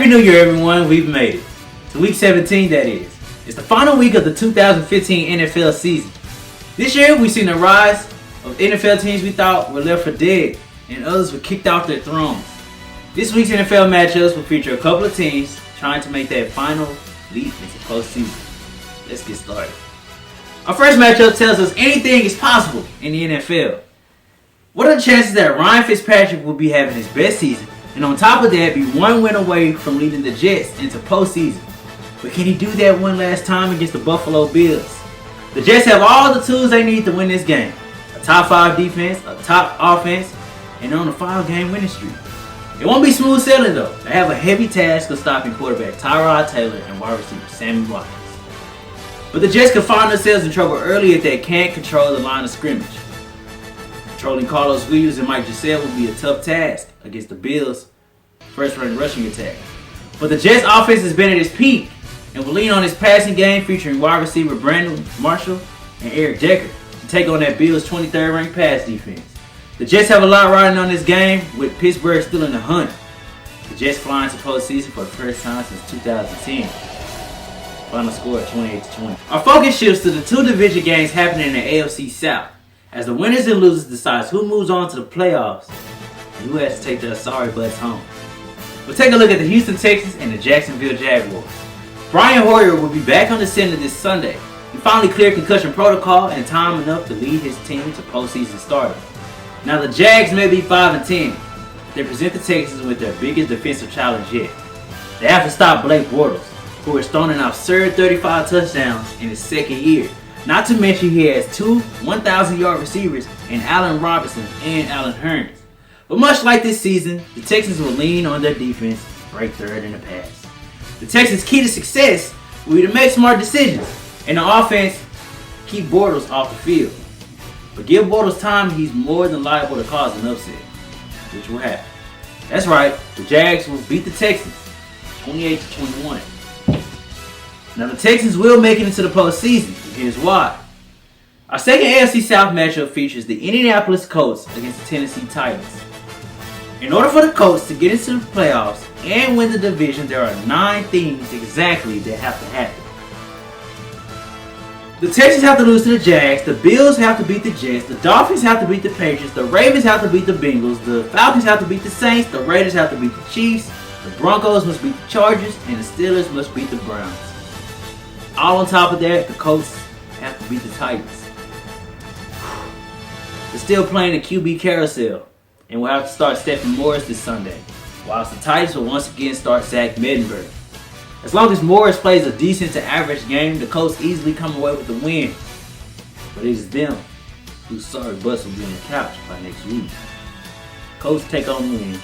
Happy New Year, everyone. We've made it. To week 17, that is. It's the final week of the 2015 NFL season. This year, we've seen the rise of NFL teams we thought were left for dead, and others were kicked off their thrones. This week's NFL matchups will feature a couple of teams trying to make that final leap into postseason. Let's get started. Our first matchup tells us anything is possible in the NFL. What are the chances that Ryan Fitzpatrick will be having his best season, and on top of that, be one win away from leading the Jets into postseason? But can he do that one last time against the Buffalo Bills? The Jets have all the tools they need to win this game. A top 5 defense, a top offense, and on a final game winning streak. It won't be smooth sailing though. They have a heavy task of stopping quarterback Tyrod Taylor and wide receiver Sammy Watkins. But the Jets could find themselves in trouble early if they can't control the line of scrimmage. Controlling Carlos Williams and Mike Giselle will be a tough task against the Bills' first-run rushing attack. But the Jets' offense has been at its peak and will lean on its passing game featuring wide receiver Brandon Marshall and Eric Decker to take on that Bills' 23rd ranked pass defense. The Jets have a lot riding on this game, with Pittsburgh still in the hunt. The Jets flying to postseason for the first time since 2010. Final score 28-20. Our focus shifts to the two division games happening in the AFC South, as the winners and losers decides who moves on to the playoffs and who has to take their sorry butts home. We'll take a look at the Houston Texans and the Jacksonville Jaguars. Brian Hoyer will be back on the center this Sunday. He finally cleared concussion protocol and time enough to lead his team to postseason starting. Now the Jags may be 5-10. They present the Texans with their biggest defensive challenge yet. They have to stop Blake Bortles, who has thrown an absurd 35 touchdowns in his second year. Not to mention he has 2 1,000-yard receivers in Allen Robinson and Allen Hurns. But much like this season, the Texans will lean on their defense, rank third in the pass. The Texans' key to success will be to make smart decisions, and the offense keep Bortles off the field. But give Bortles time, he's more than liable to cause an upset, which will happen. That's right, the Jags will beat the Texans 28-21. Now the Texans will make it into the postseason, and here's why. Our second AFC South matchup features the Indianapolis Colts against the Tennessee Titans. In order for the Colts to get into the playoffs and win the division, there are 9 things exactly that have to happen. The Texans have to lose to the Jags, the Bills have to beat the Jets, the Dolphins have to beat the Patriots, the Ravens have to beat the Bengals, the Falcons have to beat the Saints, the Raiders have to beat the Chiefs, the Broncos must beat the Chargers, and the Steelers must beat the Browns. All on top of that, the Colts have to beat the Titans. They're still playing the QB carousel and will have to start Stephen Morris this Sunday, whilst the Titans will once again start Zach Mettenberg. As long as Morris plays a decent to average game, the Colts easily come away with the win. But it is them whose sorry butts will be on the couch by next week. Colts take on the win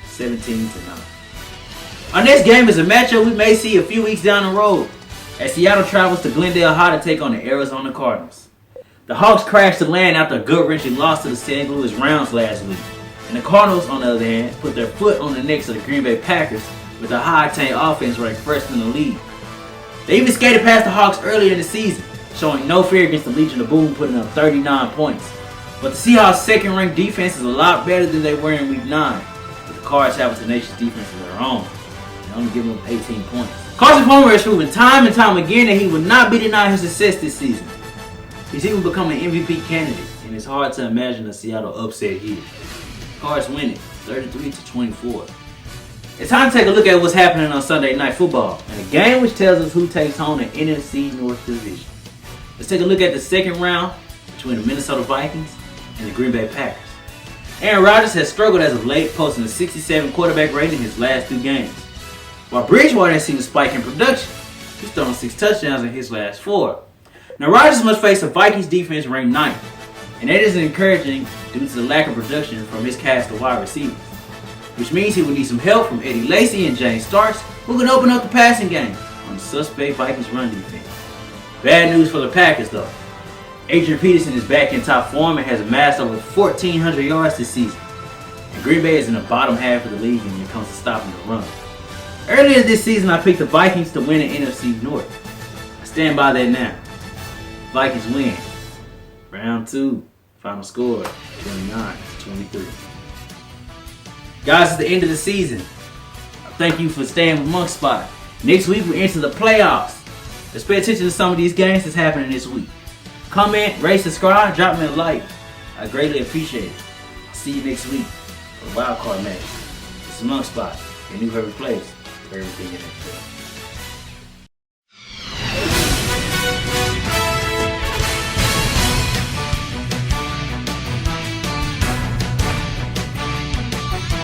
17-9. Our next game is a matchup we may see a few weeks down the road, as Seattle travels to Glendale High to take on the Arizona Cardinals. The Hawks crashed to land after a gut-wrenching loss to the St. Louis Rams last week, and the Cardinals, on the other hand, put their foot on the necks of the Green Bay Packers with a high-octane offense ranked first in the league. They even skated past the Hawks earlier in the season, showing no fear against the Legion of Boom, putting up 39 points. But the Seahawks' second-ranked defense is a lot better than they were in Week 9, but the Cards have a tenacious defense of their own, and only giving them 18 points. Carson Palmer has proven time and time again that he would not be denied his success this season. He's even become an MVP candidate, and it's hard to imagine a Seattle upset here. Cards win it, 33-24. It's time to take a look at what's happening on Sunday Night Football, and a game which tells us who takes home the NFC North Division. Let's take a look at the second round between the Minnesota Vikings and the Green Bay Packers. Aaron Rodgers has struggled as of late, posting a 67 quarterback rating in his last 2 games. While Bridgewater has seen a spike in production, he's thrown 6 touchdowns in his last 4. Now Rodgers must face a Vikings defense ranked 9th, and that isn't encouraging due to the lack of production from his cast of wide receivers, which means he will need some help from Eddie Lacy and James Starks, who can open up the passing game on the suspect Vikings run defense. Bad news for the Packers though. Adrian Peterson is back in top form and has amassed over 1,400 yards this season, and Green Bay is in the bottom half of the league when it comes to stopping the run. Earlier this season, I picked the Vikings to win the NFC North. I stand by that now. Vikings win. Round 2, final score 29-23. Guys, it's the end of the season. thank you for staying with Monk Spot. Next week we enter the playoffs. Let's pay attention to some of these games that's happening this week. Comment, rate, subscribe, drop me a like. I greatly appreciate it. I'll see you next week for the wild card match. This is Monk Spot, your new favorite place for everything in NFL.